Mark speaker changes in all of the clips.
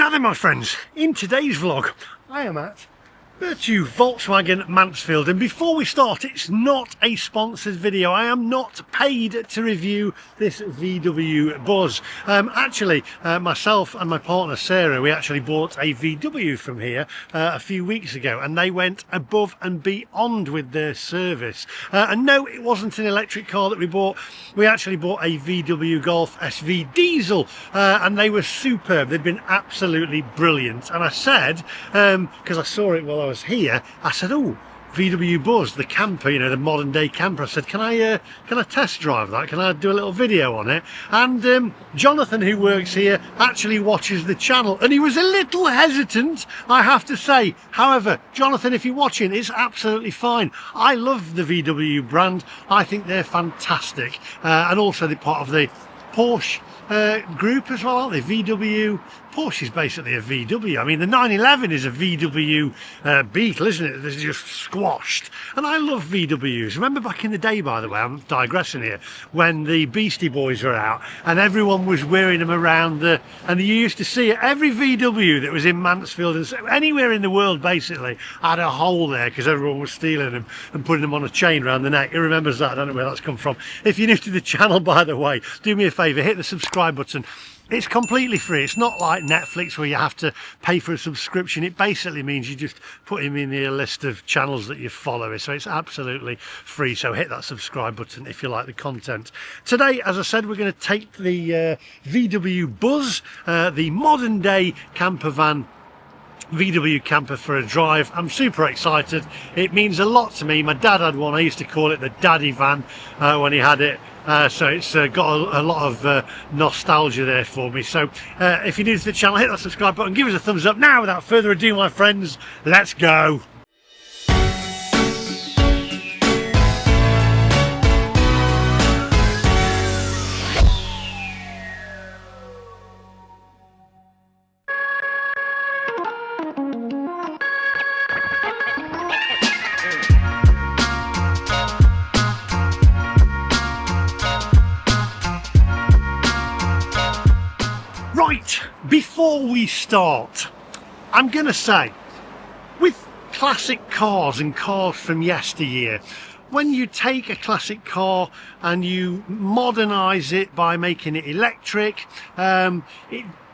Speaker 1: Now then, my friends, in today's vlog I am at Vertu Volkswagen Mansfield, and before we start, it's not a sponsored video. I am not paid to review this VW Buzz. Actually, myself and my partner Sarah, we actually bought a VW from here a few weeks ago, and they went above and beyond with their service. And no, it wasn't an electric car that we bought. We actually bought a VW Golf SV diesel, and they were superb. They'd been absolutely brilliant. And I said, because I saw it while I was here, I said, oh, VW Buzz, the camper, you know, the modern day camper. I said, can I test drive that? Can I do a little video on it? And Jonathan, who works here, actually watches the channel, and he was a little hesitant, I have to say. However, Jonathan, if you're watching, it's absolutely fine. I love the VW brand. I think they're fantastic, and also they're part of the Porsche group as well, aren't they? VW. Porsche is basically a VW. I mean, the 911 is a VW Beetle, isn't it? They're just squashed. And I love VWs. Remember back in the day, by the way, I'm digressing here, when the Beastie Boys were out and everyone was wearing them around and you used to see it. Every VW that was in Mansfield and anywhere in the world basically had a hole there because everyone was stealing them and putting them on a chain around the neck. Who remembers that? I don't know where that's come from. If you're new to the channel, by the way, do me a favour, hit the subscribe button. It's completely free. It's not like Netflix where you have to pay for a subscription. It basically means you just put him in your list of channels that you follow. So it's absolutely free. So hit that subscribe button if you like the content. Today, as I said, we're going to take the VW Buzz, the modern day camper van, VW camper, for a drive. I'm super excited. It means a lot to me. My dad had one. I used to call it the daddy van when he had it. So it's got a lot of nostalgia there for me. So if you're new to the channel, hit that subscribe button, give us a thumbs up. Now, without further ado, my friends, let's go. Right, before we start, I'm going to say, with classic cars and cars from yesteryear, when you take a classic car and you modernise it by making it electric, I'm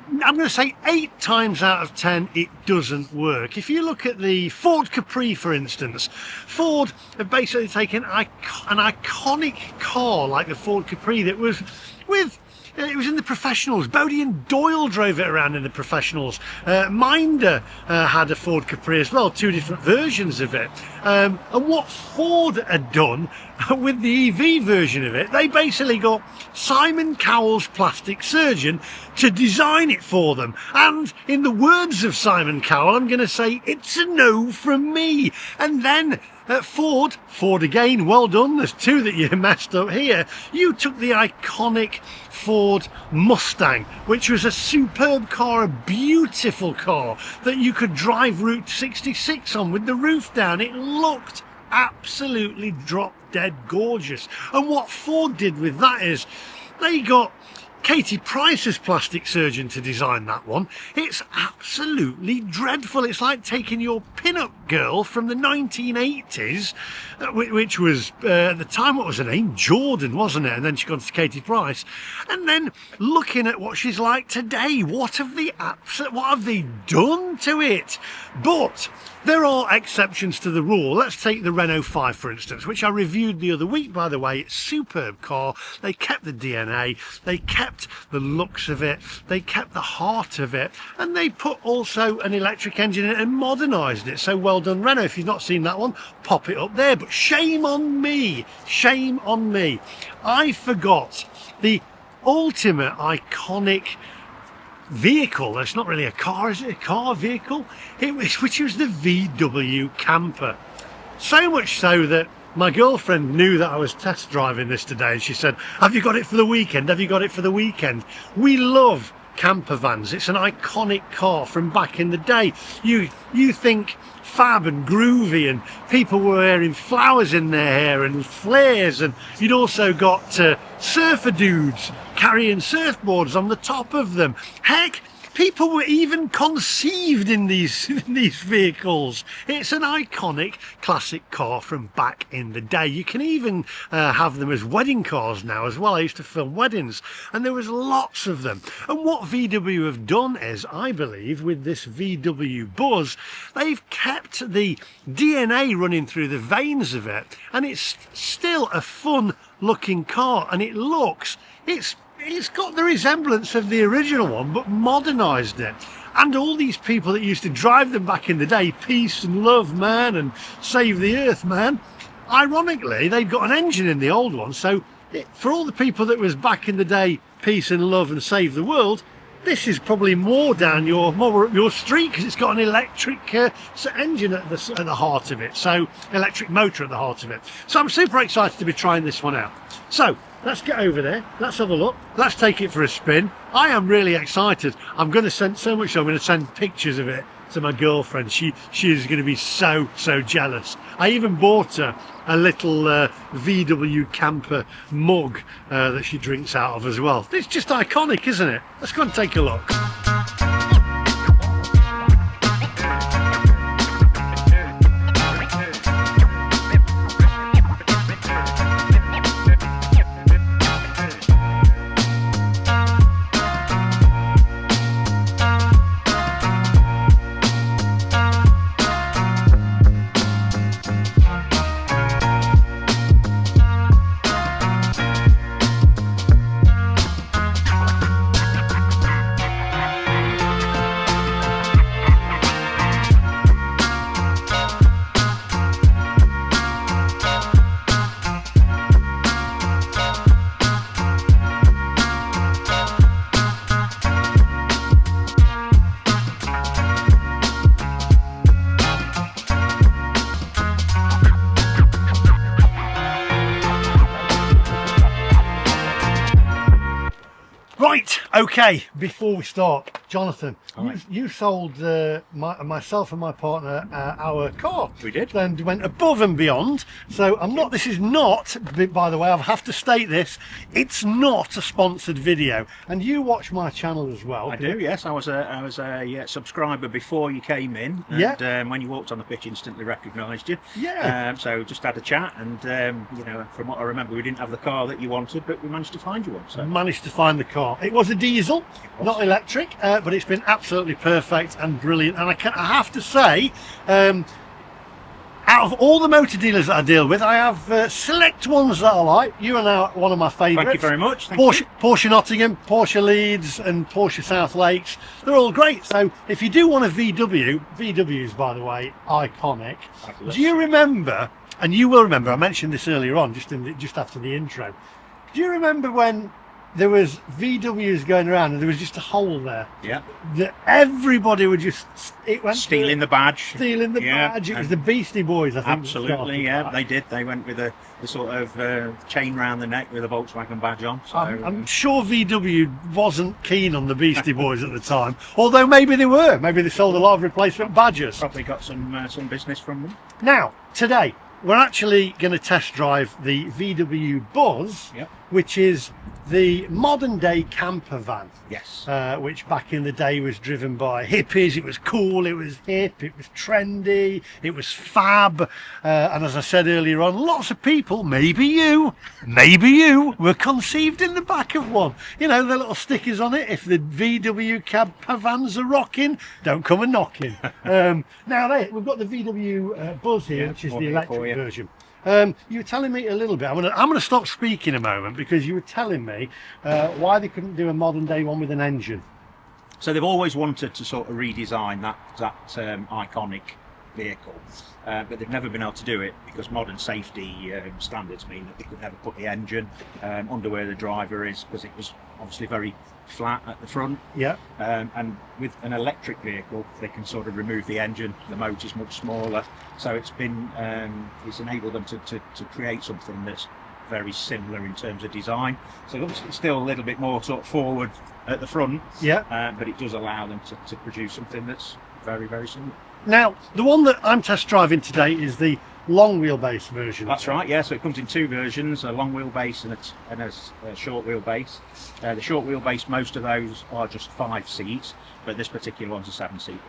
Speaker 1: going to say 8 times out of 10 it doesn't work. If you look at the Ford Capri, for instance, Ford have basically taken an iconic car like the Ford Capri that was it was in the professionals. Bodie and Doyle drove it around in the professionals. Minder had a Ford Capri as well, 2 different versions of it. And what Ford had done with the EV version of it, they basically got Simon Cowell's plastic surgeon to design it for them. And in the words of Simon Cowell, I'm going to say, it's a no from me. And then Ford again, well done, there's 2 that you messed up here. You took the iconic Ford Mustang, which was a superb car, a beautiful car that you could drive Route 66 on with the roof down. It looked absolutely drop dead gorgeous. And what Ford did with that is they got Katie Price's plastic surgeon to design that one. It's absolutely dreadful. It's like taking your pin-up girl from the 1980s, which was at the time, what was her name? Jordan, wasn't it? And then she got to Katie Price, and then looking at what she's like today. What have they done to it? But there are exceptions to the rule. Let's take the Renault 5, for instance, which I reviewed the other week, by the way. It's a superb car. They kept the DNA, they kept the looks of it, they kept the heart of it, and they put also an electric engine in it and modernised it. So well done, Renault. If you've not seen that one, pop it up there. But shame on me. Shame on me. I forgot the ultimate iconic vehicle. It's not really a car, is it? A car vehicle? Which was the VW camper. So much so that my girlfriend knew that I was test driving this today, and she said, have you got it for the weekend? Have you got it for the weekend? We love camper vans. It's an iconic car from back in the day. You think fab and groovy, and people were wearing flowers in their hair and flares, and you'd also got surfer dudes carrying surfboards on the top of them. Heck, People were even conceived in these vehicles. It's an iconic classic car from back in the day. You can even have them as wedding cars now as well. I used to film weddings and there was lots of them. And what VW have done is, I believe, with this VW Buzz, they've kept the DNA running through the veins of it, and it's still a fun looking car, and it looks, it's got the resemblance of the original one but modernized it. And all these people that used to drive them back in the day, peace and love man and save the earth man, ironically they've got an engine in the old one, so for all the people that was back in the day peace and love and save the world, this is probably more down your street because it's got an electric engine at the heart of it, so electric motor at the heart of it. So I'm super excited to be trying this one out. So let's get over there, let's have a look, let's take it for a spin. I am really excited. I'm going to send so much, I'm going to send pictures of it to my girlfriend. She is going to be so jealous. I even bought her a little VW camper mug that she drinks out of as well. It's just iconic, isn't it? Let's go and take a look. Right, okay, before we start, Jonathan, you sold myself and my partner our car.
Speaker 2: We did.
Speaker 1: And went above and beyond. So this is not, by the way, I have to state this, it's not a sponsored video. And you watch my channel as well.
Speaker 2: I do, yes. I was a subscriber before you came in. And,
Speaker 1: yeah.
Speaker 2: When you walked on the pitch, instantly recognised you.
Speaker 1: Yeah.
Speaker 2: So just had a chat, and you know, from what I remember, we didn't have the car that you wanted, but we managed to find you one. So.
Speaker 1: Managed to find the car. It was a diesel, not electric, but it's been absolutely perfect and brilliant. And I have to say, out of all the motor dealers that I deal with, I have select ones that I like. You are now one of my favourites.
Speaker 2: Thank you very much.
Speaker 1: Porsche Nottingham, Porsche Leeds and Porsche South Lakes. They're all great. So if you do want a VWs, by the way, iconic. Fabulous. Do you remember, and you will remember, I mentioned this earlier on, just after the intro. Do you remember when there was VWs going around and there was just a hole there?
Speaker 2: Yeah.
Speaker 1: That everybody would just
Speaker 2: stealing the badge.
Speaker 1: Stealing the badge. It was the Beastie Boys, I think.
Speaker 2: Absolutely, yeah. They did. They went with the sort of chain round the neck with a Volkswagen badge on. So,
Speaker 1: I'm sure VW wasn't keen on the Beastie Boys at the time. Although maybe they were. Maybe they sold a lot of replacement badges.
Speaker 2: Probably got some business from them.
Speaker 1: Now, today, we're actually going to test drive the VW Buzz,
Speaker 2: yep,
Speaker 1: which is the modern day camper van.
Speaker 2: Yes.
Speaker 1: Which back in the day was driven by hippies. It was cool, it was hip, it was trendy, it was fab. And as I said earlier on, lots of people, maybe you, were conceived in the back of one. You know, the little stickers on it. If the VW camper vans are rocking, don't come and knocking. Now we've got the VW Buzz here, which is the electric version. You were telling me a little bit. I'm gonna stop speaking a moment because you were telling me why they couldn't do a modern day one with an engine.
Speaker 2: So they've always wanted to sort of redesign that iconic vehicle, but they've never been able to do it because modern safety standards mean that they could never put the engine under where the driver is, because it was obviously very flat at the front.
Speaker 1: Yeah.
Speaker 2: And with an electric vehicle, they can sort of remove the engine. The motor's much smaller, so it's enabled them to create something that's very similar in terms of design. So obviously it's still a little bit more sort of forward at the front.
Speaker 1: Yeah.
Speaker 2: But it does allow them to produce something that's very, very similar.
Speaker 1: Now, the one that I'm test driving today is the long wheelbase version.
Speaker 2: That's right, yeah. So it comes in two versions: a long wheelbase and a short wheelbase. The short wheelbase, most of those are just 5 seats, but this particular one's a 7-seat version.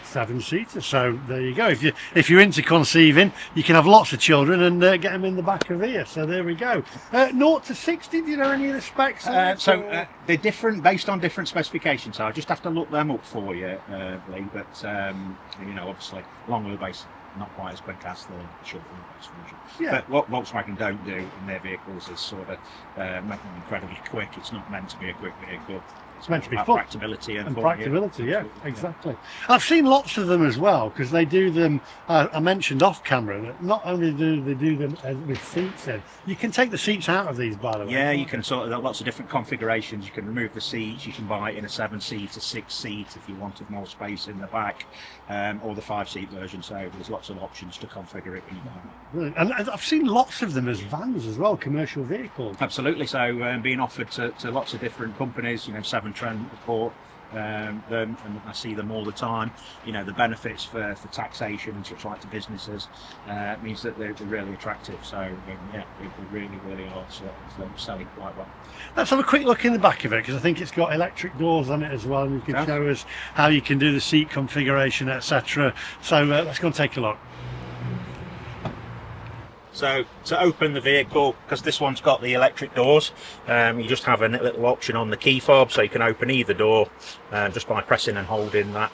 Speaker 1: 7-seater. So there you go. If you're into conceiving, you can have lots of children and get them in the back of here. So there we go. 0 to 60. Do you know any of the specs?
Speaker 2: They're different based on different specifications. So I just have to look them up for you, Lee. But you know, obviously, long wheelbase not quite as quick as the short wheelbase version.
Speaker 1: Yeah.
Speaker 2: But what Volkswagen don't do in their vehicles is sort of make them incredibly quick. It's not meant to be a quick vehicle.
Speaker 1: It's meant to be
Speaker 2: about
Speaker 1: fun.
Speaker 2: Practicability and fun,
Speaker 1: practicability, yeah,
Speaker 2: absolutely.
Speaker 1: exactly. I've seen lots of them as well, because they do them, I mentioned off camera, that not only do they do them with seats in, you can take the seats out of these, by the way.
Speaker 2: Yeah, you can sort of, lots of different configurations. You can remove the seats, you can buy it in a 7-seat, a 6-seat if you wanted more space in the back, or the 5-seat version. So there's lots of options to configure it when you buy it.
Speaker 1: Brilliant. And I've seen lots of them as vans as well, commercial vehicles.
Speaker 2: Absolutely. So being offered to lots of different companies, you know, Severn Trent bought them, and I see them all the time. You know, the benefits for taxation and such like to businesses means that they're really attractive. So yeah, they really are sort of selling quite well.
Speaker 1: Let's have a quick look in the back of it, because I think it's got electric doors on it as well, and you can show us how you can do the seat configuration, etc. So let's go and take a look.
Speaker 2: So to open the vehicle, because this one's got the electric doors, you just have a little option on the key fob, so you can open either door just by pressing and holding that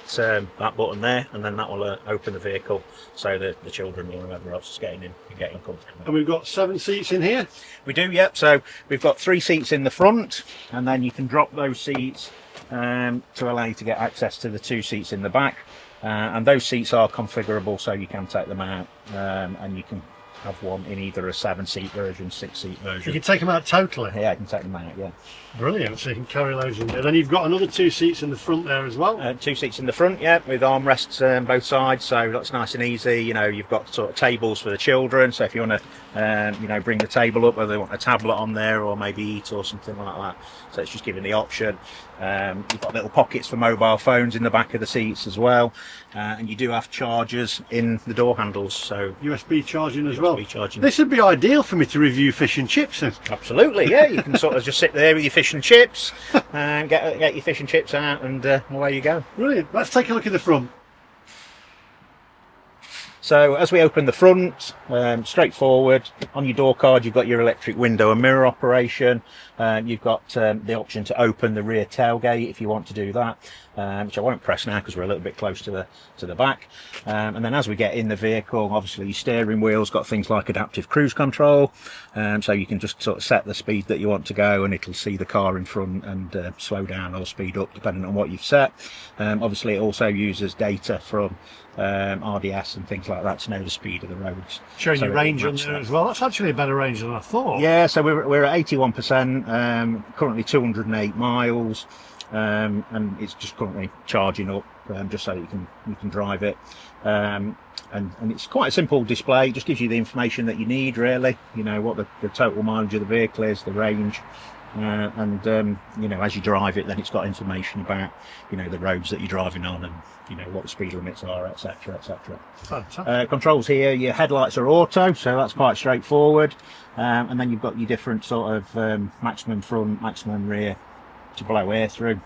Speaker 2: button there, and then that will open the vehicle so that the children or whoever else is getting in and getting comfortable.
Speaker 1: And we've got 7 seats in here.
Speaker 2: We do, yep. So we've got 3 seats in the front, and then you can drop those seats to allow you to get access to the 2 seats in the back, and those seats are configurable, so you can take them out and you can have one in either a 7-seat version, 6-seat version.
Speaker 1: You can take them out totally.
Speaker 2: Yeah, I can take them out, yeah.
Speaker 1: Brilliant, so you can carry those in there. Then you've got another 2 seats in the front there as well.
Speaker 2: 2 seats in the front, yeah, with armrests both sides, so that's nice and easy. You know, you've got sort of tables for the children, so if you want to, you know, bring the table up, whether they want a tablet on there or maybe eat or something like that. So it's just giving the option. You've got little pockets for mobile phones in the back of the seats as well, and you do have chargers in the door handles, so
Speaker 1: USB charging as well.
Speaker 2: Charging.
Speaker 1: This would be ideal for me to review fish and chips then.
Speaker 2: Absolutely, yeah. You can sort of just sit there with your fish and chips and get your fish and chips out, and away you go.
Speaker 1: Brilliant. Let's take a look at the front.
Speaker 2: So as we open the front, straightforward, on your door card you've got your electric window and mirror operation. You've got the option to open the rear tailgate if you want to do that, which I won't press now because we're a little bit close to the back. And then as we get in the vehicle, obviously your steering wheel's got things like adaptive cruise control, so you can just sort of set the speed that you want to go, and it'll see the car in front and slow down or speed up depending on what you've set. Obviously it also uses data from RDS and things like that to know the speed of the roads.
Speaker 1: Showing you range on there as well. That's actually a better range than I thought.
Speaker 2: Yeah, so we're at 81%, currently 208 miles, and it's just currently charging up just so that you can drive it. And it's quite a simple display. It just gives you the information that you need, really. You know, what the total mileage of the vehicle is, the range. And you know, as you drive it, then it's got information about, you know, the roads that you're driving on, and you know what the speed limits are, etc, etc.
Speaker 1: Fantastic.
Speaker 2: Controls here, your headlights are auto, so that's quite straightforward, and then you've got your different sort of maximum front, maximum rear to blow air through,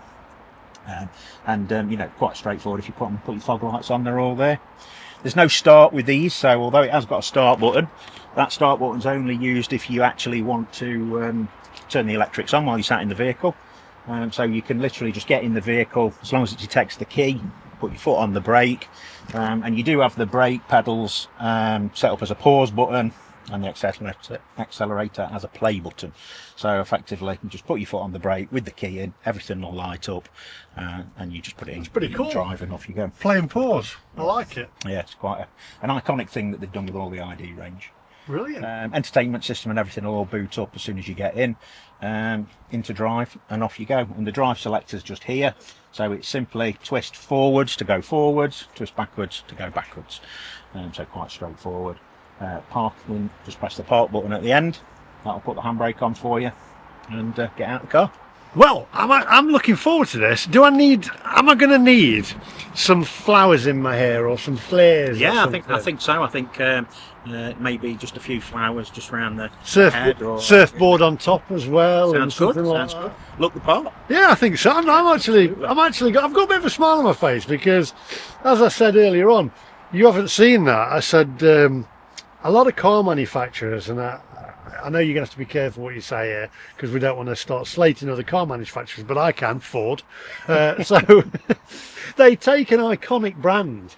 Speaker 2: and you know, quite straightforward. If you put your fog lights on, they're all there. There's no start with these, so although it has got a start button, that start button's only used if you actually want to turn the electrics on while you're sat in the vehicle. So you can literally just get in the vehicle, as long as it detects the key, put your foot on the brake, and you do have the brake pedals set up as a pause button, and the accelerator as a play button. So effectively you just put your foot on the brake with the key in, everything will light up, and you just put it in.
Speaker 1: It's pretty cool.
Speaker 2: Drive, and off you go.
Speaker 1: Play and pause. I like it.
Speaker 2: Yeah, it's quite an iconic thing that they've done with all the ID range.
Speaker 1: Brilliant.
Speaker 2: Entertainment system and everything will all boot up as soon as you get in, into drive, and off you go. And the drive selector's just here, so it's simply twist forwards to go forwards, twist backwards to go backwards. So quite straightforward. Parking, just press the park button at the end, that'll put the handbrake on for you, and get out of the car.
Speaker 1: Well, I'm looking forward to this. Am I going to need some flowers in my hair or some flares.
Speaker 2: Yeah,
Speaker 1: or
Speaker 2: I think so. I think maybe just a few flowers just around the head, or
Speaker 1: surfboard on top as well.
Speaker 2: Sounds good. Sounds good. Look the part.
Speaker 1: Yeah, I think so. I've got a bit of a smile on my face because, as I said earlier on, you haven't seen that. I said a lot of car manufacturers, and I know you're going to have to be careful what you say here because we don't want to start slating other car manufacturers, but I can, Ford. So they take an iconic brand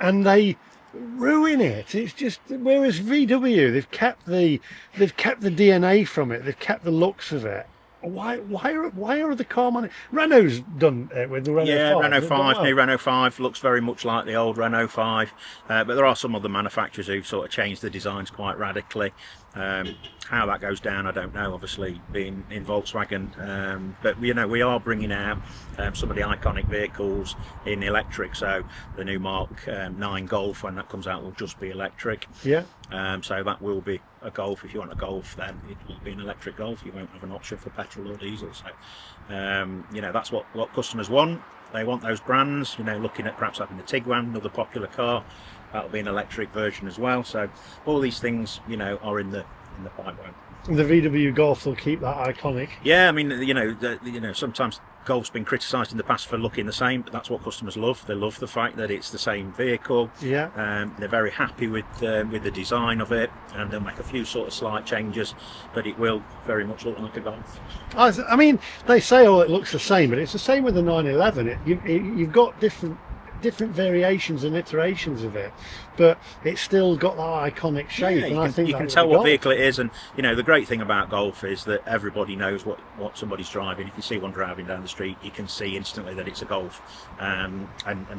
Speaker 1: and they ruin it. It's just, whereas VW, they've kept the DNA from it, they've kept the looks of it. Why are the car Renault's done it with the Renault 5.
Speaker 2: Renault 5, new Renault 5 looks very much like the old Renault 5, but there are some other manufacturers who've sort of changed the designs quite radically. How that goes down, I don't know, obviously being in Volkswagen, but you know, we are bringing out some of the iconic vehicles in electric. So the new Mark 9 Golf, when that comes out, will just be electric.
Speaker 1: Yeah.
Speaker 2: So that will be a Golf. If you want a Golf, then it will be an electric Golf. You won't have an option for petrol or diesel. So you know, that's what customers want. They want those brands. You know, looking at perhaps having the Tiguan, another popular car, that'll be an electric version as well. So all these things, you know, are in the pipeline.
Speaker 1: The VW Golf will keep that iconic.
Speaker 2: Yeah, I mean, you know, sometimes Golf's been criticised in the past for looking the same, but that's what customers love. They love the fact that it's the same vehicle.
Speaker 1: Yeah.
Speaker 2: They're very happy with the design of it, and they'll make a few sort of slight changes, but it will very much look like a Golf.
Speaker 1: I mean, they say, oh, it looks the same, but it's the same with the 911. You've got different variations and iterations of it, but it's still got that iconic shape.
Speaker 2: Yeah,
Speaker 1: and I think
Speaker 2: you can tell what vehicle it is, and you know, the great thing about Golf is that everybody knows what somebody's driving. If you see one driving down the street, you can see instantly that it's a Golf. And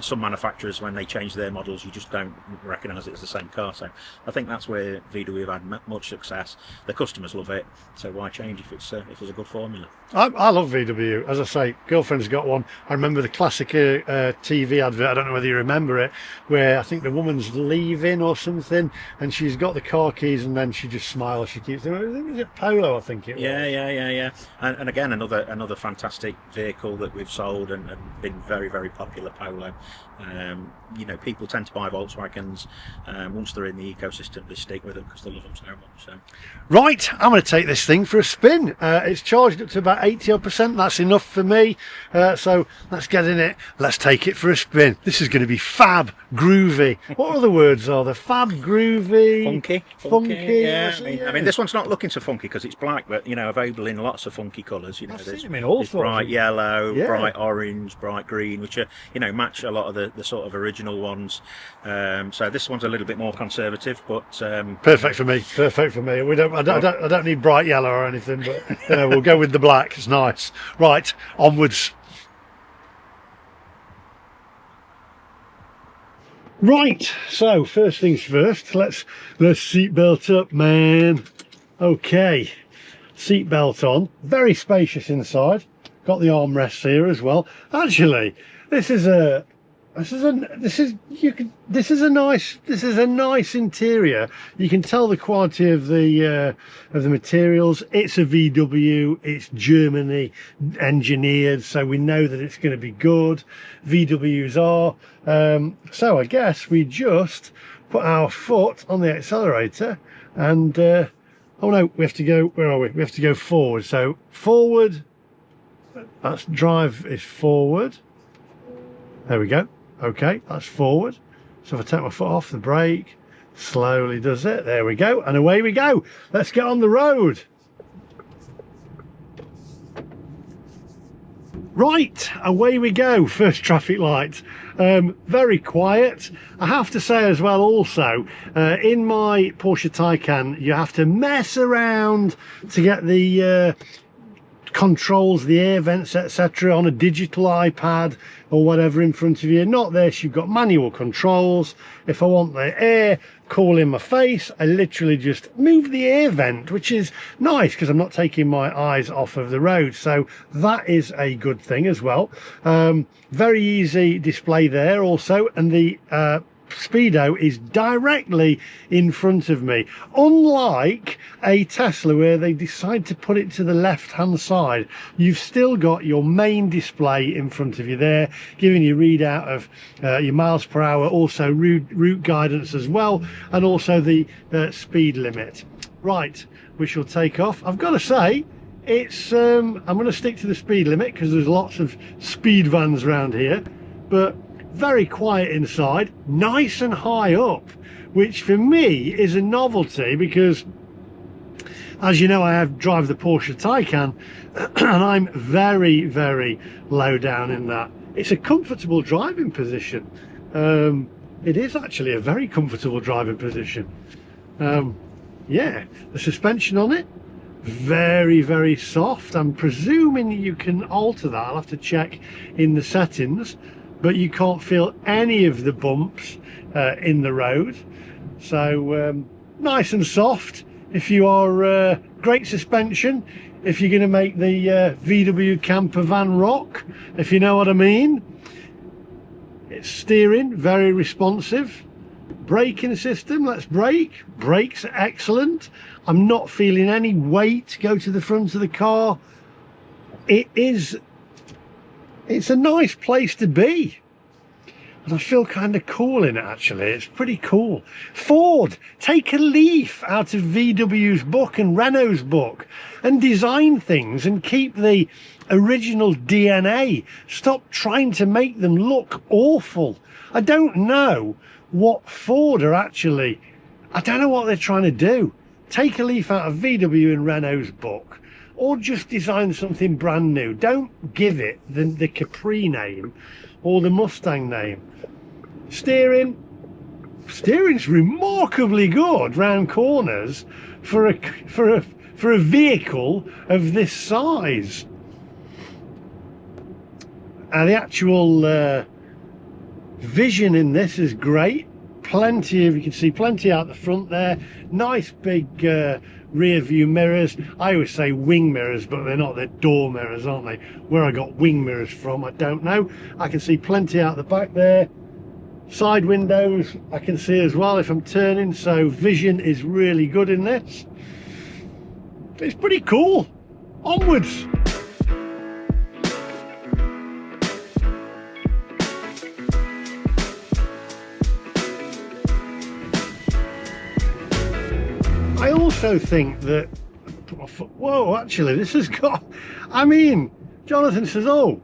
Speaker 2: some manufacturers, when they change their models, you just don't recognise it as the same car. So I think that's where VW have had much success. The customers love it, so why change if it's a good formula?
Speaker 1: I love VW. As I say, girlfriend's got one. I remember the classic TV advert, I don't know whether you remember it, where I think the woman's leaving or something, and she's got the car keys, and then she just smiles. She keeps doing, was it Polo? I think it was.
Speaker 2: Yeah. And again, another fantastic vehicle that we've sold and been very, very popular, Polo. You know, people tend to buy Volkswagens. Once they're in the ecosystem, they stick with them because they love them so much. So.
Speaker 1: Right, I'm going to take this thing for a spin. It's charged up to about 80%. That's enough for me. So let's get in it. Let's take it for a spin. This is going to be fab, groovy. What other words are there? Fab, groovy, funky.
Speaker 2: Yeah, I mean, this one's not looking so funky because it's black, but you know, available in lots of funky colours. You know, there's bright yellow, bright orange, bright green, which are, you know, match a lot of the sort of original ones. So this one's a little bit more conservative, but
Speaker 1: perfect for me. Perfect for me. I don't need bright yellow or anything, but you know, we'll go with the black. It's nice. Right, onwards. Right, so first things first, let's seatbelt up, man. Okay, seatbelt on, very spacious inside, got the armrests here as well. Actually, this is a nice interior. You can tell the quality of the materials. It's a VW, it's Germany engineered, so we know that it's going to be good. VWs are. So I guess we just put our foot on the accelerator and oh no, we have to go, where are we? We have to go forward. So forward, that's drive is forward. There we go. Okay, that's forward. So if I take my foot off the brake, slowly does it. There we go, and away we go. Let's get on the road. Right, away we go. First traffic light. Very quiet. I have to say as well also, in my Porsche Taycan, you have to mess around to get the controls, the air vents, etc. on a digital iPad or whatever in front of you. Not this, you've got manual controls. If I want the air cool in my face, I literally just move the air vent, which is nice because I'm not taking my eyes off of the road. So that is a good thing as well. Very easy display there also, and the speedo is directly in front of me, unlike a Tesla where they decide to put it to the left hand side. You've still got your main display in front of you there, giving you readout of your miles per hour, also route guidance as well, and also the speed limit. Right, we shall take off. I've got to say, it's I'm going to stick to the speed limit because there's lots of speed vans around here, but very quiet inside, nice and high up, which for me is a novelty because, as you know, I drive the Porsche Taycan and I'm very, very low down in that. It's a comfortable driving position. It is actually a very comfortable driving position. Yeah, the suspension on it, very, very soft. I'm presuming you can alter that. I'll have to check in the settings, but you can't feel any of the bumps in the road. So nice and soft. If you are great suspension, if you're going to make the VW camper van rock, if you know what I mean. It's steering, very responsive. Braking system, let's brake. Brakes are excellent. I'm not feeling any weight go to the front of the car. It's a nice place to be. And I feel kind of cool in it, actually. It's pretty cool. Ford, take a leaf out of VW's book and Renault's book and design things and keep the original DNA. Stop trying to make them look awful. I don't know what Ford are actually, I don't know what they're trying to do. Take a leaf out of VW and Renault's book, or just design something brand new. Don't give it the Capri name or the Mustang name. Steering's remarkably good round corners for a vehicle of this size. And the actual vision in this is great. Plenty of, you can see plenty out the front there. Nice big rear view mirrors. I always say wing mirrors, but they're not, they're door mirrors, aren't they? Where I got wing mirrors from, I don't know. I can see plenty out the back there. Side windows I can see as well if I'm turning, so vision is really good in this. It's pretty cool. Onwards. I also think that, whoa, actually this has got, I mean, Jonathan says, oh,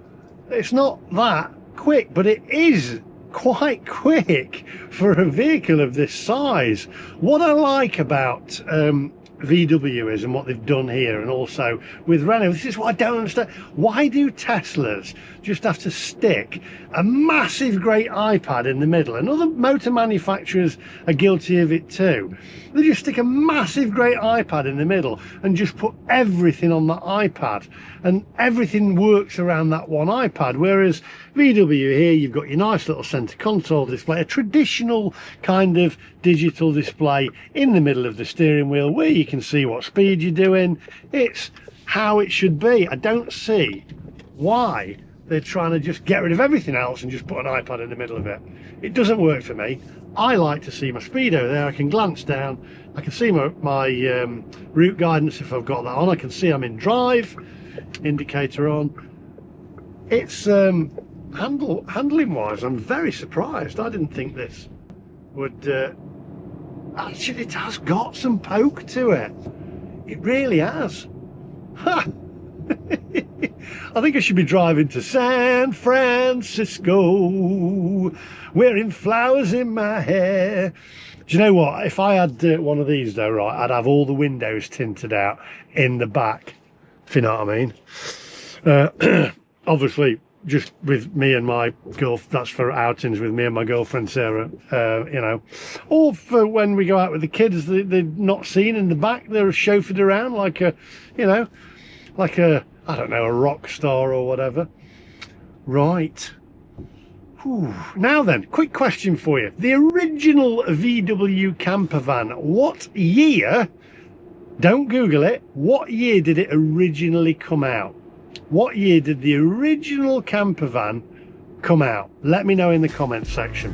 Speaker 1: it's not that quick, but it is quite quick for a vehicle of this size. What I like about VW is, and what they've done here, and also with Renault, this is what I don't understand. Why do Teslas just have to stick a massive great iPad in the middle? And other motor manufacturers are guilty of it too. They just stick a massive great iPad in the middle and just put everything on that iPad, and everything works around that one iPad. Whereas VW here, you've got your nice little center console display, a traditional kind of digital display in the middle of the steering wheel where you can see what speed you're doing. It's how it should be. I don't see why they're trying to just get rid of everything else and just put an iPad in the middle of it. It doesn't work for me. I like to see my speedo there. I can glance down, I can see my route guidance if I've got that on. I can see I'm in drive, indicator on. It's handling wise, I'm very surprised. I didn't think this would actually, it has got some poke to it. It really has. Ha! I think I should be driving to San Francisco, wearing flowers in my hair. Do you know what? If I had one of these though, right, I'd have all the windows tinted out in the back, if you know what I mean. Obviously, just with me and my that's for outings with me and my girlfriend Sarah, you know, or for when we go out with the kids, they're not seen in the back, they're chauffeured around like a, you know, like a, I don't know, a rock star or whatever. Right. Whew. Now then, quick question for you. The original VW camper van, what year, don't Google it, what year did it originally come out? What year did the original camper van come out? Let me know in the comments section.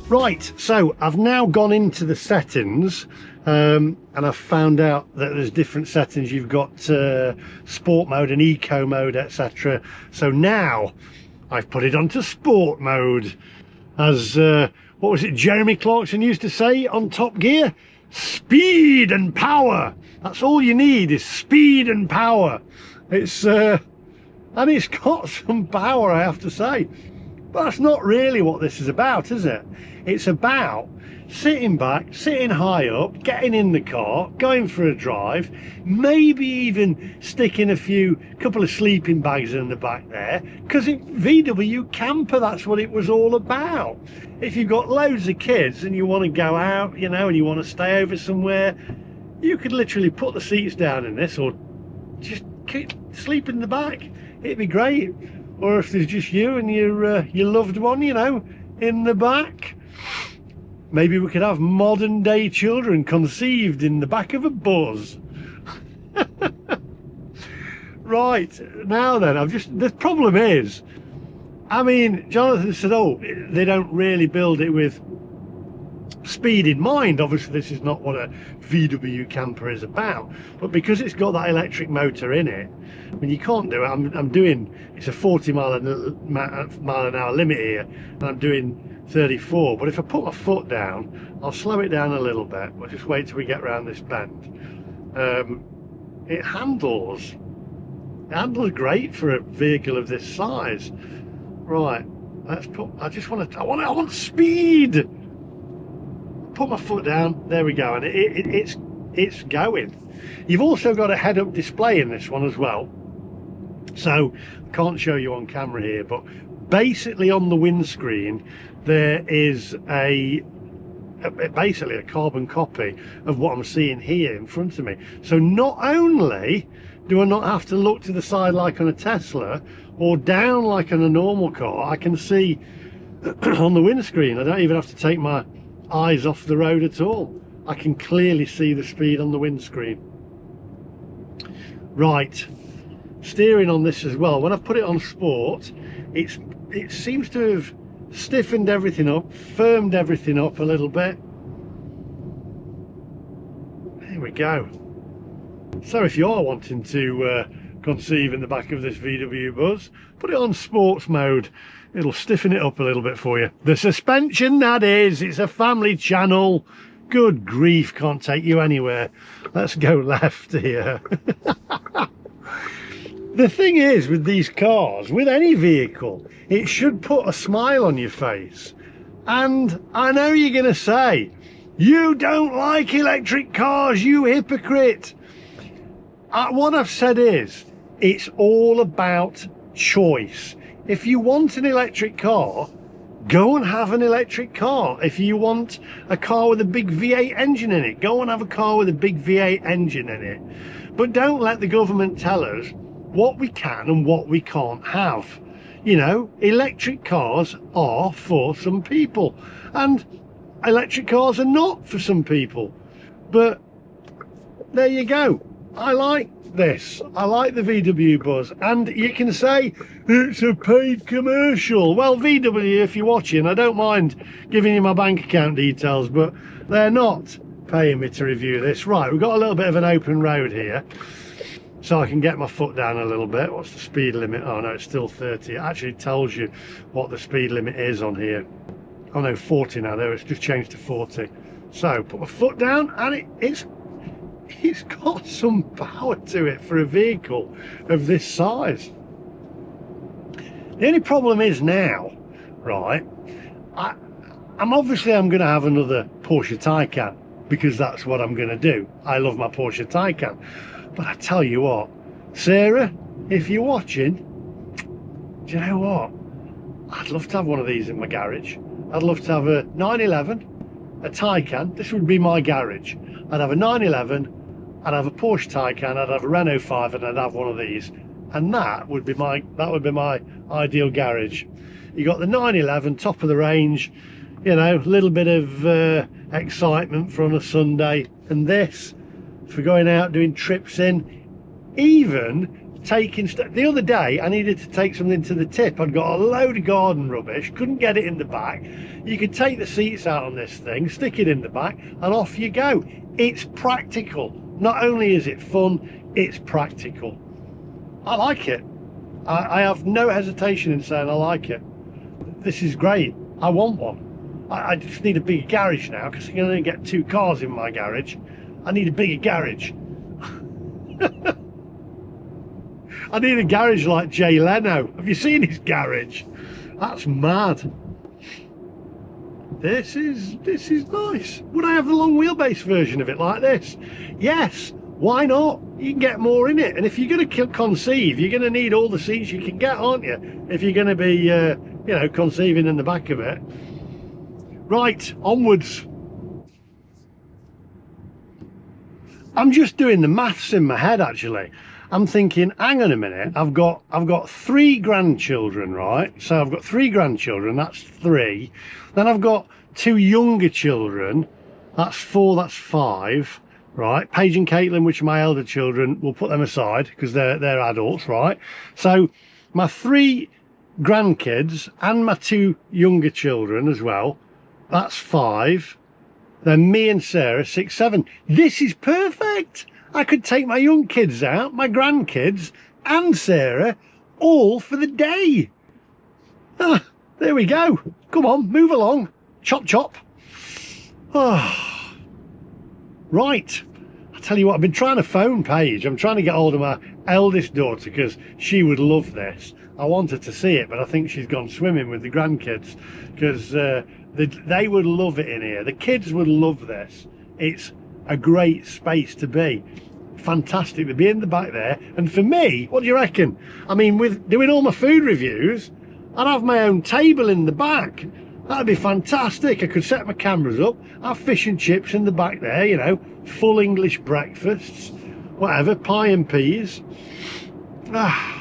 Speaker 1: Right, so I've now gone into the settings and I've found out that there's different settings. You've got sport mode and eco mode, etc. So now I've put it onto sport mode. As what was it Jeremy Clarkson used to say on Top Gear? Speed and power. That's all you need, is speed and power. It's and it's got some power, I have to say. But that's not really what this is about, is it? It's about sitting back, sitting high up, getting in the car, going for a drive, maybe even sticking a couple of sleeping bags in the back there, because it's VW camper, that's what it was all about. If you've got loads of kids and you want to go out, you know, and you want to stay over somewhere, you could literally put the seats down in this, or just sleep in the back. It'd be great. Or if there's just you and your loved one, you know, in the back. Maybe we could have modern day children conceived in the back of a bus. Right, now then, the problem is, I mean, Jonathan said, oh, they don't really build it with speed in mind. Obviously this is not what a VW camper is about, but because it's got that electric motor in it, I mean, you can't do it. I'm doing, it's a 40 mile an hour limit here, and I'm doing 34, but if I put my foot down, I'll slow it down a little bit. We'll just wait till we get around this bend. It handles great for a vehicle of this size. Right, let's put, I want speed. Put my foot down, there we go, and it's going. You've also got a head-up display in this one as well, so I can't show you on camera here, but basically on the windscreen there is basically a carbon copy of what I'm seeing here in front of me. So not only do I not have to look to the side like on a Tesla or down like on a normal car, I can see on the windscreen. I don't even have to take my eyes off the road at all. I can clearly see the speed on the windscreen. Right, steering on this as well. When I've put it on sport, it seems to have stiffened everything up, firmed everything up a little bit. There we go. So if you are wanting to conceive in the back of this VW bus, put it on sports mode. It'll stiffen it up a little bit for you. The suspension, that is, it's a family channel. Good grief, can't take you anywhere. Let's go left here. The thing is with these cars, with any vehicle, it should put a smile on your face. And I know you're going to say, you don't like electric cars, you hypocrite. What I've said is, it's all about choice. If you want an electric car, go and have an electric car. If you want a car with a big V8 engine in it, go and have a car with a big V8 engine in it. But don't let the government tell us what we can and what we can't have. You know, electric cars are for some people, and electric cars are not for some people. But there you go. I like this. I like the VW bus, and you can say it's a paid commercial. Well, VW, if you're watching, I don't mind giving you my bank account details, but they're not paying me to review this. Right, we've got a little bit of an open road here, so I can get my foot down a little bit. What's the speed limit? Oh no, it's still 30. It actually tells you what the speed limit is on here. Oh no, 40 now. There, it's just changed to 40. So put my foot down, and it's got some power to it for a vehicle of this size. The only problem is now, right, I'm going to have another Porsche Taycan, because that's what I'm going to do. I love my Porsche Taycan. But I tell you what, Sarah, if you're watching, do you know what? I'd love to have one of these in my garage. I'd love to have a 911, a Taycan. This would be my garage. I'd have a 911, I'd have a Porsche Taycan, I'd have a Renault 5, and I'd have one of these. And that would be my ideal garage. You got the 911, top of the range, you know, a little bit of excitement for on a Sunday, and this for going out doing trips in. Even taking stuff. The other day I needed to take something to the tip. I'd got a load of garden rubbish, couldn't get it in the back. You could take the seats out on this thing, stick it in the back, and off you go. It's practical. Not only is it fun, it's practical. I like it. I have no hesitation in saying I like it. This is great. I want one. I just need a bigger garage now, because I can only get 2 cars in my garage. I need a bigger garage. I need a garage like Jay Leno. Have you seen his garage? That's mad. This is nice. Would I have the long wheelbase version of it like this? Yes. Why not? You can get more in it. And if you're going to conceive, you're going to need all the seats you can get, aren't you? If you're going to be, you know, conceiving in the back of it. Right, onwards. I'm just doing the maths in my head, actually. I'm thinking, hang on a minute, I've got 3 grandchildren, right? So I've got 3 grandchildren, that's 3. Then I've got 2 younger children, that's 4, that's 5, right? Paige and Caitlin, which are my elder children, we'll put them aside because they're adults, right? So my 3 grandkids and my 2 younger children as well, that's 5. Then me and Sarah, 6, 7. This is perfect. I could take my young kids out, my grandkids and Sarah, all for the day. Ah, there we go. Come on, move along. Chop, chop. Oh. Right. I tell you what, I've been trying to phone Paige. I'm trying to get hold of my eldest daughter because she would love this. I wanted to see it, but I think she's gone swimming with the grandkids because they would love it in here. The kids would love this. It's a great space to be. Fantastic to be in the back there. And for me, what do you reckon? I mean, with doing all my food reviews, I'd have my own table in the back. That'd be fantastic. I could set my cameras up, have fish and chips in the back there, you know, full English breakfasts, whatever, pie and peas. Ah.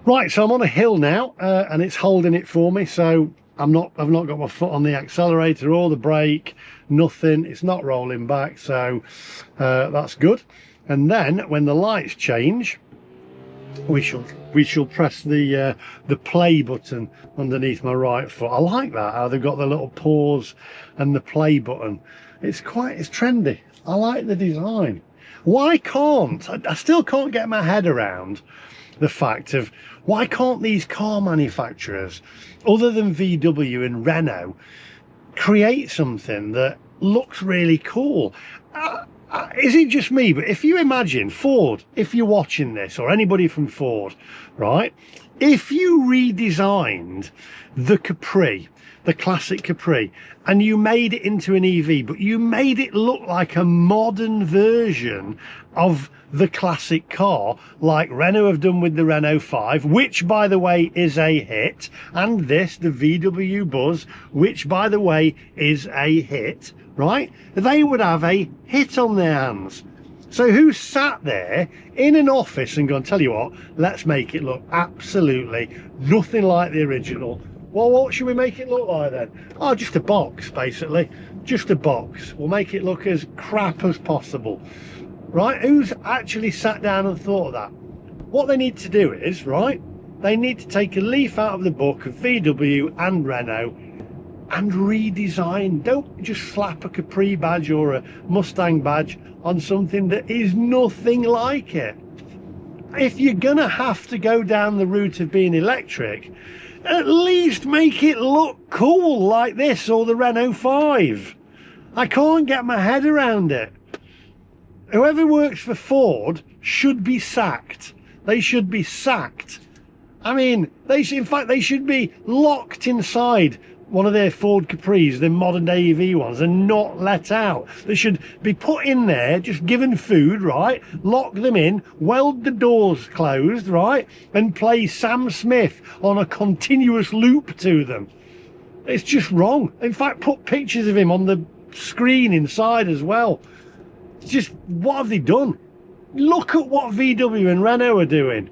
Speaker 1: Right, so I'm on a hill now, and it's holding it for me, so I've not got my foot on the accelerator or the brake, nothing. It's not rolling back, so that's good. And then when the lights change, we shall press the play button underneath my right foot. I like that, how they've got the little pause and the play button. It's trendy. I like the design. Why can't I still can't get my head around the fact of why can't these car manufacturers, other than VW and Renault, create something that looks really cool? Is it just me? But if you imagine Ford, if you're watching this, or anybody from Ford, right? If you redesigned the Capri, the classic Capri, and you made it into an EV, but you made it look like a modern version of the classic car, like Renault have done with the Renault 5, which by the way is a hit, and this, the VW Buzz, which by the way is a hit, right? They would have a hit on their hands. So who sat there in an office and gone, tell you what, let's make it look absolutely nothing like the original. Well, what should we make it look like then? Oh, just a box, basically. Just a box. We'll make it look as crap as possible. Right? Who's actually sat down and thought of that? What they need to do is, right, they need to take a leaf out of the book of VW and Renault and redesign. Don't just slap a Capri badge or a Mustang badge on something that is nothing like it. If you're gonna have to go down the route of being electric, at least make it look cool like this or the Renault 5. I can't get my head around it. Whoever works for Ford should be sacked. They should be sacked. I mean, in fact, they should be locked inside one of their Ford Capris, the modern day EV ones, and not let out. They should be put in there, just given food, right? Lock them in, weld the doors closed, right? And play Sam Smith on a continuous loop to them. It's just wrong. In fact, put pictures of him on the screen inside as well. It's just, what have they done? Look at what VW and Renault are doing.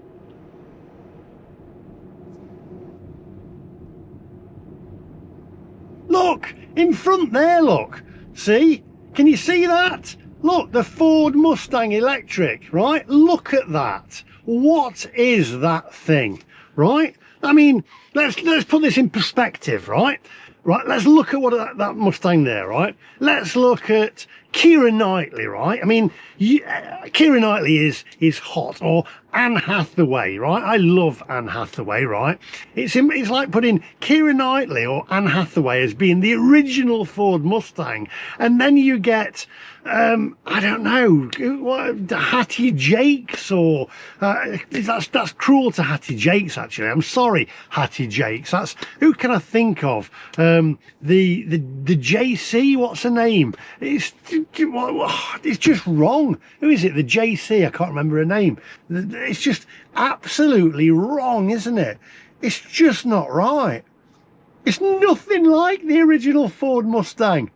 Speaker 1: Look, in front there, look. See? Can you see that? Look, the Ford Mustang electric, right? Look at that. What is that thing, right? I mean, let's put this in perspective, right? Right, let's look at what that Mustang there, right? Let's look at Keira Knightley, right? I mean, Keira Knightley is hot, or Anne Hathaway, right? I love Anne Hathaway, right? It's like putting Keira Knightley or Anne Hathaway as being the original Ford Mustang, and then you get I don't know, what, Hattie Jakes, or that's cruel to Hattie Jakes. Actually, I'm sorry, Hattie Jakes. That's who can I think of? The JC. What's her name? It's just wrong. Who is it? The JC. I can't remember her name. It's just absolutely wrong, isn't it? It's just not right. It's nothing like the original Ford Mustang.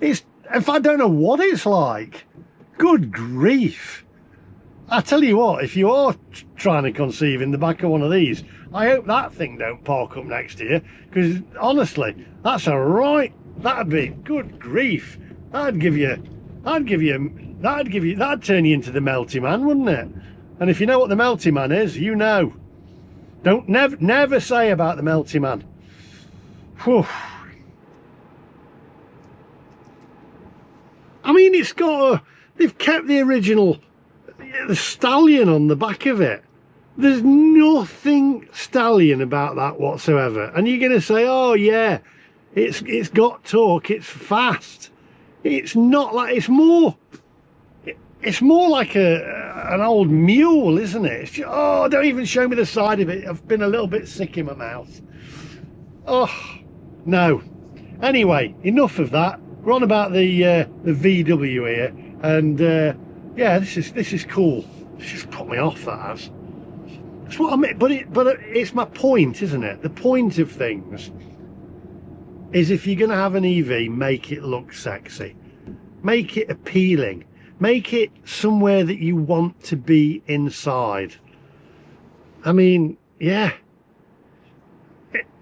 Speaker 1: If I don't know what it's like. Good grief. I tell you what, if you are trying to conceive in the back of one of these, I hope that thing don't park up next to you, because honestly, that'd be good grief. That'd turn you into the Melty Man, wouldn't it? And if you know what the Melty Man is, you know. Don't never say about the Melty Man. Whew. I mean, they've kept the original, the stallion on the back of it. There's nothing stallion about that whatsoever. And you're going to say, oh yeah, it's got torque, it's fast. It's not like, it's more like an old mule, isn't it? It's just, oh, don't even show me the side of it. I've been a little bit sick in my mouth. Oh, no. Anyway, enough of that. We're on about the VW here, and yeah, this is cool. It's just put me off, that has. That's what I mean, but it's my point, isn't it? The point of things is, if you're going to have an EV, make it look sexy, make it appealing, make it somewhere that you want to be inside. I mean, yeah,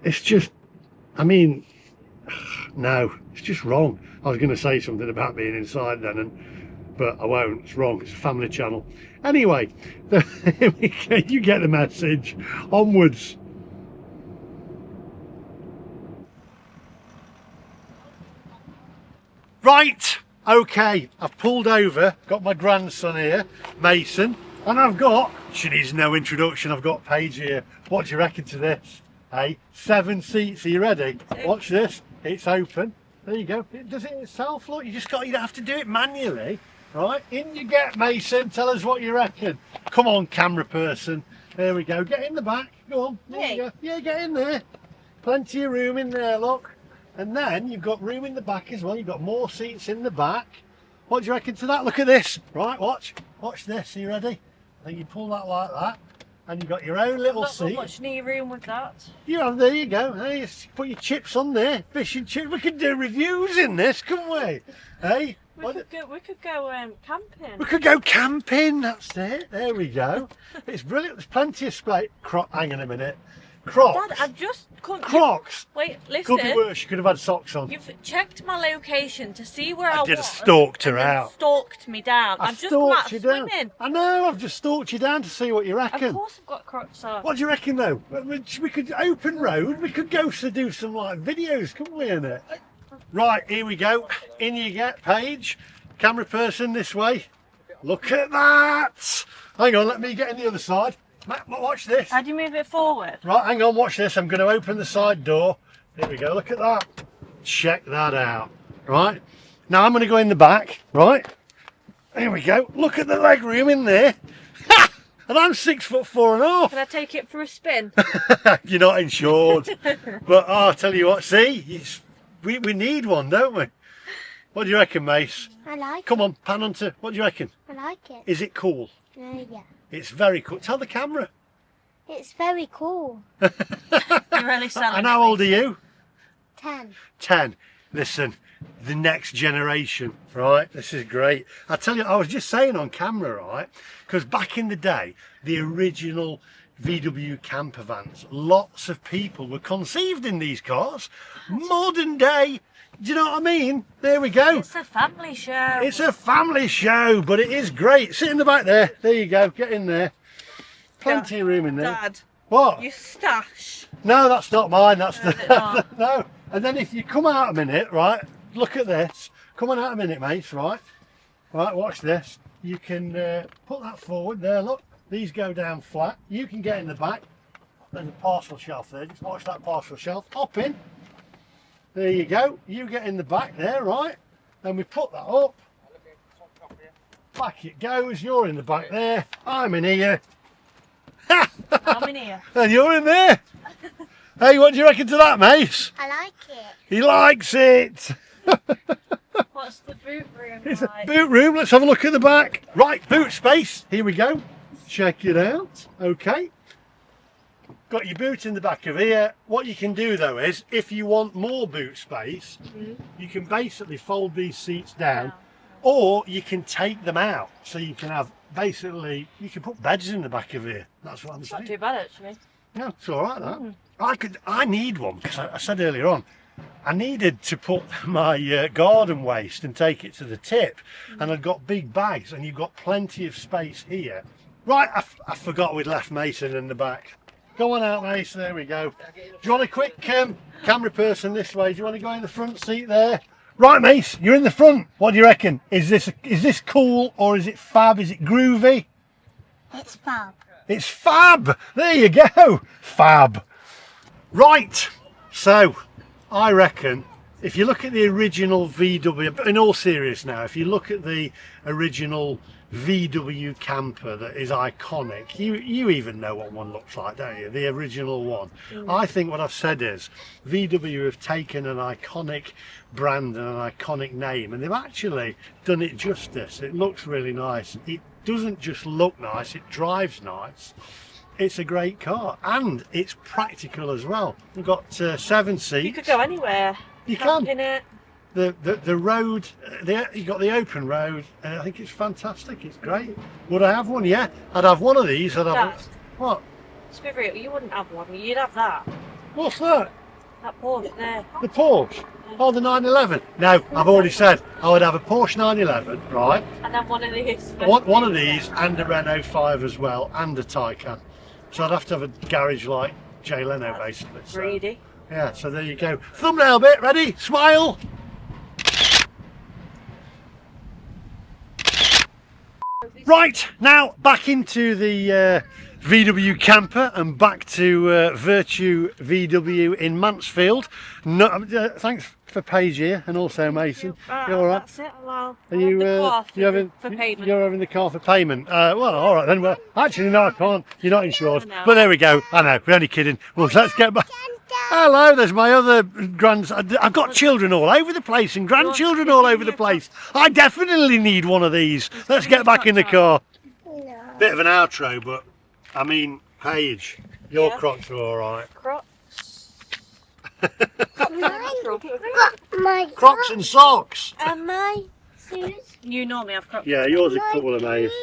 Speaker 1: it's just, I mean, no, it's just wrong. I was going to say something about being inside then, but I won't. It's wrong. It's a family channel. Anyway, you get the message. Onwards. Right, okay, I've pulled over, got my grandson here, Mason, and I've got, she needs no introduction, I've got Paige here. What do you reckon to this? Hey, 7 seats, are you ready? Watch this, it's open. There you go. It does it itself. Look, you don't have to do it manually. Right, in you get, Mason. Tell us what you reckon. Come on, camera person. There we go. Get in the back. Go on. There you go. Yeah, get in there. Plenty of room in there, look. And then you've got room in the back as well. You've got more seats in the back. What do you reckon to that? Look at this. Right, watch this. Are you ready? I think you pull that like that. And you've got your own little seat.
Speaker 3: Not much knee room with that.
Speaker 1: Yeah, there you go. Hey, just put your chips on there. Fish and chips. We could do reviews in this, couldn't we? Hey?
Speaker 3: We could go camping.
Speaker 1: We could go camping, that's it. There we go. It's brilliant. There's plenty of space. Hang on a minute. Crocs.
Speaker 3: Dad, I've just...
Speaker 1: Crocs.
Speaker 3: Wait, listen.
Speaker 1: Could be worse. You could have had socks on.
Speaker 3: You've checked my location to see where I was.
Speaker 1: I did. Stalked her out.
Speaker 3: Stalked me down. I've just come out swimming.
Speaker 1: I know. I've just stalked you down to see what you reckon.
Speaker 3: Of course I've got Crocs on.
Speaker 1: What do you reckon though? We could open road. We could go to do some like videos, couldn't we, in it? Right, here we go. In you get, Paige. Camera person this way. Look at that. Hang on, let me get in the other side. Watch this.
Speaker 3: How do you move it forward?
Speaker 1: Right, hang on, watch this. I'm going to open the side door. There we go, look at that. Check that out. Right, now I'm going to go in the back. Right, there we go. Look at the leg room in there. And I'm 6'4½".
Speaker 3: Can I take it for a spin?
Speaker 1: You're not insured. But I'll tell you what, see, we need one, don't we? What do you reckon, Mace?
Speaker 4: I like it.
Speaker 1: Come on, pan onto. What do you reckon?
Speaker 4: I like it.
Speaker 1: Is it cool?
Speaker 4: Yeah.
Speaker 1: It's very cool. Tell the camera.
Speaker 4: It's very cool.
Speaker 3: You're really selling
Speaker 1: And how old are you?
Speaker 4: 10.
Speaker 1: 10. Listen, the next generation, right? This is great. I tell you, I was just saying on camera, right? Because back in the day, the original VW camper vans. Lots of people were conceived in these cars. Modern day, do you know what I mean? There we go.
Speaker 3: It's a family show.
Speaker 1: It's a family show, but it is great. Sit in the back there. There you go. Get in there. Plenty of room in there.
Speaker 3: Dad,
Speaker 1: What?
Speaker 3: your stash.
Speaker 1: No, that's not mine. That's
Speaker 3: Is it not?
Speaker 1: no. And then if you come out a minute, right? Look at this. Come on out a minute, mates. Right. Right. Watch this. You can put that forward. There. Look. These go down flat. You can get in the back. There's a parcel shelf there. Just watch that parcel shelf. Hop in. There you go. You get in the back there, right? Then we put that up. Back it goes. You're in the back there. I'm in here.
Speaker 3: I'm in here.
Speaker 1: And you're in there. Hey, what do you reckon to that, mate?
Speaker 4: I like it.
Speaker 1: He likes it.
Speaker 3: What's the boot room
Speaker 1: It's a
Speaker 3: like?
Speaker 1: boot room. Let's have a look at the back. Right, boot space. Here we go. Check it out. Okay. Got your boot in the back of here. What you can do though is, if you want more boot space, you can basically fold these seats down, or you can take them out. So you can have, basically, you can put beds in the back of here. That's what I'm
Speaker 3: It's not
Speaker 1: saying.
Speaker 3: too bad actually.
Speaker 1: No, it's all right. That I need one, because I said earlier on, I needed to put my garden waste and take it to the tip, and I've got big bags, and you've got plenty of space here. Right, I forgot we'd left Mason in the back. Go on out, Mason. There we go. Do you want a quick camera person this way? Do you want to go in the front seat there? Right, Mace, you're in the front. What do you reckon? Is this cool, or is it fab? Is it groovy?
Speaker 4: It's fab.
Speaker 1: It's fab. There you go. Fab. Right. So, I reckon if you look at the original VW, in all seriousness now, if you look at the original VW camper that is iconic, you even know what one looks like, don't you? The original one. I think what I've said is VW have taken an iconic brand and an iconic name, and they've actually done it justice. It looks really nice. It doesn't just look nice, it drives nice. It's a great car, and it's practical as well. We've got 7 seats.
Speaker 3: You could go anywhere.
Speaker 1: You
Speaker 3: Camp
Speaker 1: can.
Speaker 3: in it.
Speaker 1: The road, you got the open road, and I think it's fantastic. It's great. Would I have one? Yeah, I'd have one of these. I'd have
Speaker 3: Dad.
Speaker 1: what?
Speaker 3: Let's be real, you wouldn't have one. You'd have that.
Speaker 1: What's that?
Speaker 3: That Porsche there.
Speaker 1: The Porsche? Oh, the 911. No, I've already said I would have a Porsche 911, right?
Speaker 3: And then one of these.
Speaker 1: One of these, and a Renault 5 as well, and a Taycan. So I'd have to have a garage like Jay Leno, basically. So,
Speaker 3: Greedy.
Speaker 1: yeah, so there you go. Thumbnail bit, ready? Smile. Right, now back into the VW camper and back to Vertu VW in Mansfield. No, thanks for Paige here, and also Mason. You all right?
Speaker 3: That's it. Well,
Speaker 1: Are you
Speaker 3: for payment.
Speaker 1: You're having the car for payment? Well, all right then. Well, actually, no, I can't. You're not insured.
Speaker 3: I know.
Speaker 1: But there we go. I know. We're only kidding. Well, let's get back. Hello, there's my other I've got children all over the place and grandchildren all over the place. I definitely need one of these. Let's get back in the car.
Speaker 4: No.
Speaker 1: Bit of an outro, but I mean, Paige, your
Speaker 3: Yeah.
Speaker 1: Crocs are all right.
Speaker 3: Crocs.
Speaker 4: My
Speaker 1: Crocs and socks.
Speaker 4: and my shoes.
Speaker 3: You normally have Crocs.
Speaker 1: Yeah, yours are cool and amazing.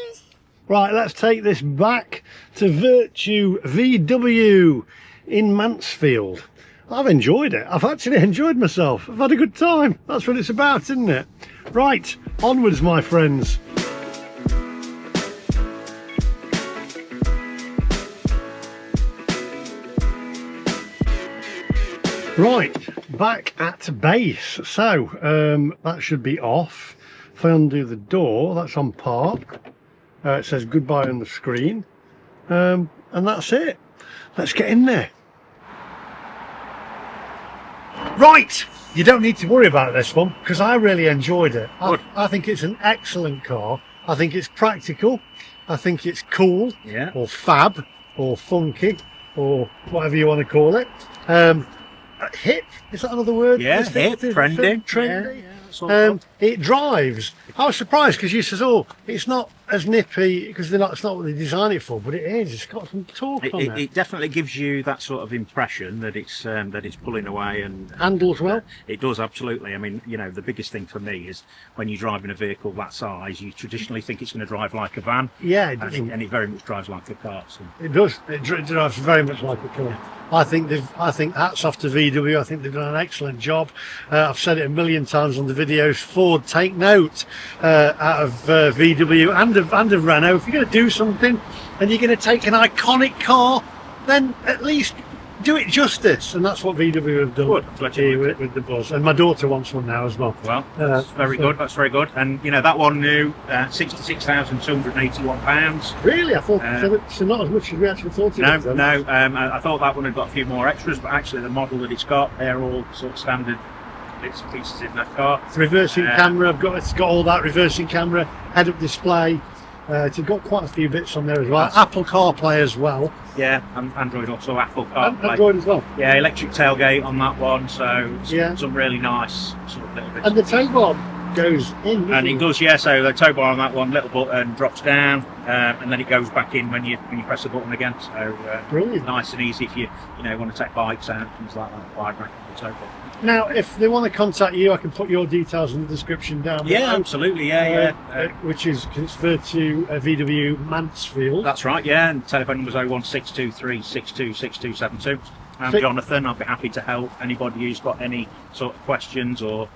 Speaker 1: Right, let's take this back to Vertu VW in Mansfield. I've enjoyed it. I've actually enjoyed myself. I've had a good time. That's what it's about, isn't it? Right, onwards, my friends. Right, back at base. So, that should be off. If I undo the door, that's on park. It says goodbye on the screen. And that's it. Let's get in there. Right, you don't need to worry about this one because I really enjoyed it. I think it's an excellent car. I think it's practical. I think it's cool,
Speaker 2: Yeah.
Speaker 1: or fab, or funky, or whatever you want to call it. Hip, is that another word?
Speaker 2: Yeah,
Speaker 1: Is
Speaker 2: hip,
Speaker 1: it
Speaker 2: trendy.
Speaker 1: trendy?
Speaker 2: Yeah, that's all.
Speaker 1: It drives. I was surprised because you says, oh, it's not as nippy because it's not what they design it for, but it is. It's got some torque on it.
Speaker 2: It definitely gives you that sort of impression that it's pulling away and
Speaker 1: Handles well.
Speaker 2: It does, absolutely. I mean, you know, the biggest thing for me is when you're driving a vehicle that size, you traditionally think it's going to drive like a van.
Speaker 1: Yeah, it does.
Speaker 2: And it very much drives like a car. So.
Speaker 1: It does. It drives very much like a car. I think hats off to VW. I think they've done an excellent job. I've said it a million times on the videos. Ford, take note out of VW and of Renault. If you're going to do something and you're going to take an iconic car, then at least do it justice, and that's what VW have done here with the Buzz. And my daughter wants one now as well.
Speaker 2: Well, that's very good. That's very good. And you know that one new, £66,281.
Speaker 1: Really, I thought so. Not as much as we actually thought.
Speaker 2: No. I thought that one had got a few more extras, but actually the model that it's got, they're all sort of standard bits and pieces in that car.
Speaker 1: Reversing camera. It's got all that reversing camera, head-up display. It's got quite a few bits on there as well. Apple CarPlay as well.
Speaker 2: Yeah, and Android also, Apple CarPlay.
Speaker 1: Android as well.
Speaker 2: Yeah, electric tailgate on that one, so some really nice sort of little bits.
Speaker 1: And the tow bar goes in.
Speaker 2: And it does, yeah. So the tow bar on that one, little button drops down, and then it goes back in when you press the button again. So
Speaker 1: brilliant,
Speaker 2: nice and easy if you want to take bikes out, things like that. Wide range and so forth.
Speaker 1: Now, if they want to contact you, I can put your details in the description down below.
Speaker 2: Yeah, absolutely, yeah.
Speaker 1: Which is, because it's Vertu VW Mansfield.
Speaker 2: That's right, yeah, and telephone number is 01623626272. I'm Jonathan. I'll be happy to help anybody who's got any sort of questions or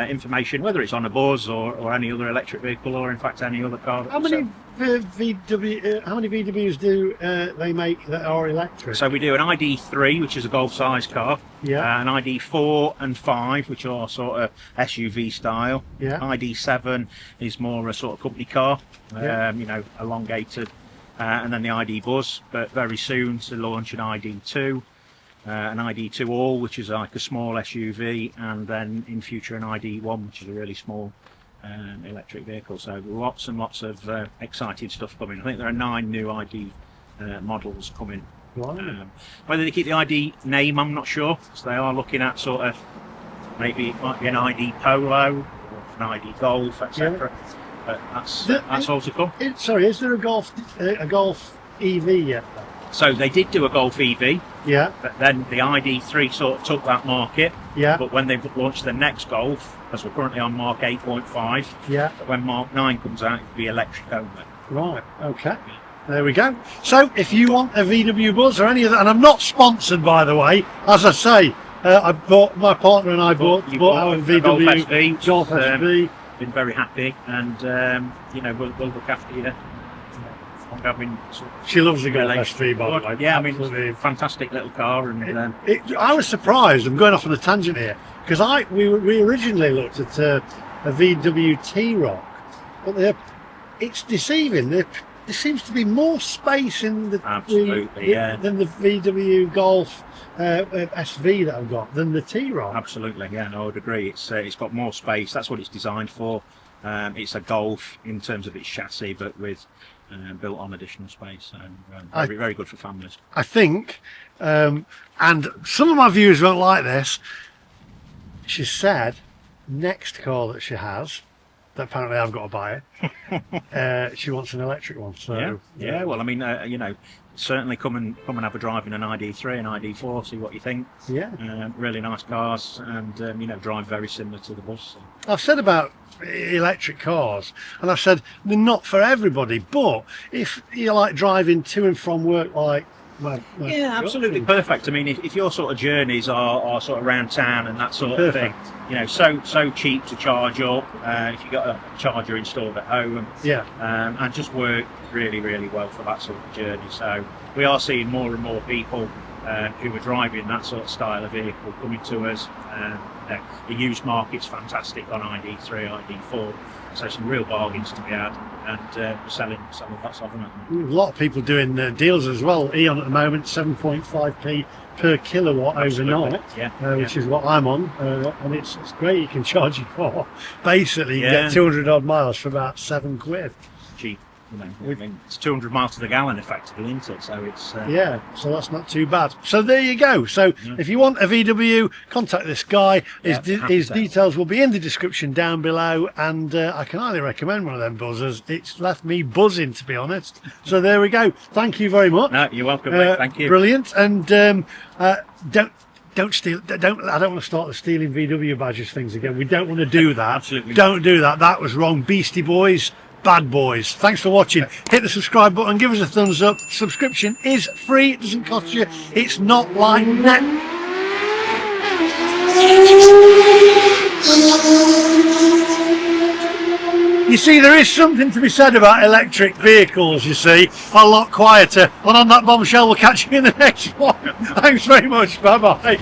Speaker 2: information, whether it's on a Buzz or any other electric vehicle, or in fact any other car.
Speaker 1: How many VWs do they make that are electric?
Speaker 2: So we do an ID3, which is a Golf size car.
Speaker 1: Yeah.
Speaker 2: An ID4 and 5, which are sort of SUV style.
Speaker 1: Yeah.
Speaker 2: ID7 is more a sort of company car. Elongated, and then the ID Buzz. But very soon to launch an ID2. An ID2 All, which is like a small SUV, and then in future an ID1, which is a really small electric vehicle. So lots and lots of exciting stuff coming. I think there are 9 new ID models coming.
Speaker 1: Wow.
Speaker 2: Whether they keep the ID name, I'm not sure. So they are looking at sort of, maybe it might be an ID Polo or an ID Golf, etc. Yeah. But that's all to come.
Speaker 1: Is there a Golf EV yet?
Speaker 2: So they did do a Golf EV.
Speaker 1: Yeah.
Speaker 2: But then the ID3 sort of took that market.
Speaker 1: Yeah.
Speaker 2: But when they've launched the next Golf, as we're currently on Mark 8.5,
Speaker 1: yeah.
Speaker 2: But when Mark 9 comes out, it'll be electric only.
Speaker 1: Right. Okay. There we go. So if you want a VW Buzz or any other, and I'm not sponsored, by the way, as I say, my partner and I bought our VW Golf SV.
Speaker 2: Been very happy, and we'll look after you.
Speaker 1: She loves the Golf SV, by the way.
Speaker 2: Yeah, absolutely. I mean, fantastic little car, and
Speaker 1: I was surprised. I'm going off on a tangent here because we originally looked at a VW T-Roc, but it's deceiving. There seems to be more space in the than the VW Golf SV that I've got than the T-Roc.
Speaker 2: Absolutely, yeah, no, I would agree. It's got more space. That's what it's designed for. It's a Golf in terms of its chassis, but with built on additional space, and very good for families.
Speaker 1: I think, and some of my viewers won't like this. She said, next car that she has, that apparently I've got to buy it. She wants an electric one. So
Speaker 2: yeah. Well, I mean, certainly come and have a drive in an ID3 and ID4, see what you think.
Speaker 1: Yeah.
Speaker 2: Really nice cars, and drive very similar to the Buzz. So.
Speaker 1: I've said about electric cars, and I've said they're not for everybody, but if you like driving to and from work,
Speaker 2: yeah, absolutely perfect. I mean, if your sort of journeys are sort of around town and that sort of thing, so cheap to charge up, if you've got a charger installed at home, and just work really, really well for that sort of journey. So we are seeing more and more people who are driving that sort of style of vehicle coming to us. The used market's fantastic on ID3, ID4, so some real bargains to be had, and we're selling lots of them.
Speaker 1: A lot of people doing deals as well. Eon at the moment, 7.5p per kilowatt overnight, which is what I'm on, and it's great. You can charge your car basically, you get 200 odd miles for about £7.
Speaker 2: Cheap. You know, I mean, it's 200 miles to the gallon effectively, isn't it? So it's
Speaker 1: Yeah, so that's not too bad. So there you go. So if you want a VW, contact this guy. His,
Speaker 2: Yeah, happy
Speaker 1: his
Speaker 2: to.
Speaker 1: details will be in the description down below, and I can highly recommend one of them buzzers. It's left me buzzing, to be honest. So there we go. Thank you very much.
Speaker 2: no, you're welcome, mate. Thank you.
Speaker 1: Brilliant. And don't steal. I don't want to start the stealing VW badges things again. We don't want to do that.
Speaker 2: Absolutely.
Speaker 1: Don't do that. That was wrong. Beastie Boys. Bad boys. Thanks for watching. Hit the subscribe button, give us a thumbs up. Subscription is free, it doesn't cost you. It's not like net. You see, there is something to be said about electric vehicles, you see, a lot quieter. And on that bombshell, we'll catch you in the next one. Thanks very much. Bye bye.